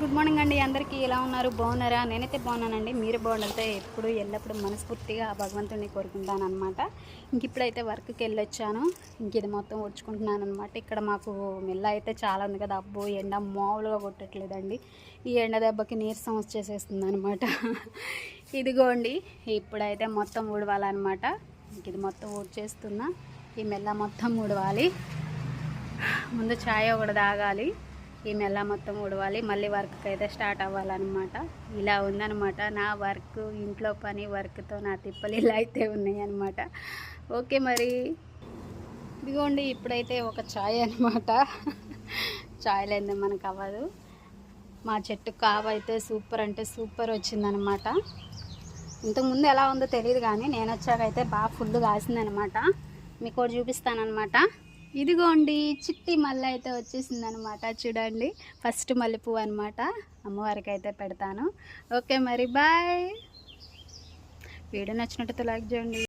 Good morning అండి అందరికీ. ఎలా ఉన్నారు? బాగున్నారా? నేనైతే బాగున్నానండి. మీరు బాగుంటే ఎప్పుడు ఎల్లప్పుడూ మనస్ఫూర్తిగా ఆ భగవంతుడిని కోరుకుంటాను అనమాట. ఇప్పుడైతే వర్క్కి వెళ్ళొచ్చాను. ఇది మొత్తం ఊడ్చుకుంటున్నాను అనమాట. ఇక్కడ మాకు మెల్ల అయితే చాలా ఉంది కదా, అబ్బో ఎండ మామూలుగా కొట్టట్లేదండి. ఈ ఎండ దెబ్బకి నీరసం వచ్చేసేస్తుంది అనమాట. ఇదిగోండి ఇప్పుడైతే మొత్తం ఊడవాలన్నమాట. ఇది మొత్తం ఊడ్చేస్తున్నా. ఈ మెల్ల మొత్తం ఊడవాలి. ముందు ఛాయ్ ఒకటి తాగాలి. ఈ మెల్ల మొత్తం ఊడవాలి. మళ్ళీ వర్క్కి అయితే స్టార్ట్ అవ్వాలన్నమాట. ఇలా ఉందన్నమాట నా వర్క్. ఇంట్లో పని వర్క్తో నా తిప్పలు ఇలా అయితే ఉన్నాయి అన్నమాట. ఓకే మరి ఇదిగోండి ఇప్పుడైతే ఒక ఛాయ్ అనమాట. ఛాయ్ లేనిదే మనకు అవ్వదు. మా చెట్టు కావ అయితే సూపర్ అంటే సూపర్ వచ్చిందనమాట. ఇంతకుముందు ఎలా ఉందో తెలియదు కానీ నేను వచ్చాకైతే బాగా ఫుల్ కాసిందనమాట. మీకు ఒకటి చూపిస్తానమాట. ఇదిగోండి చిట్టి మల్లె అయితే వచ్చేసిందనమాట. చూడండి, ఫస్ట్ మల్లెపువ్వు అనమాట. అమ్మవారికి అయితే పెడతాను. ఓకే మరి బాయ్. వీడియో నచ్చినట్టయితే లైక్ చేయండి.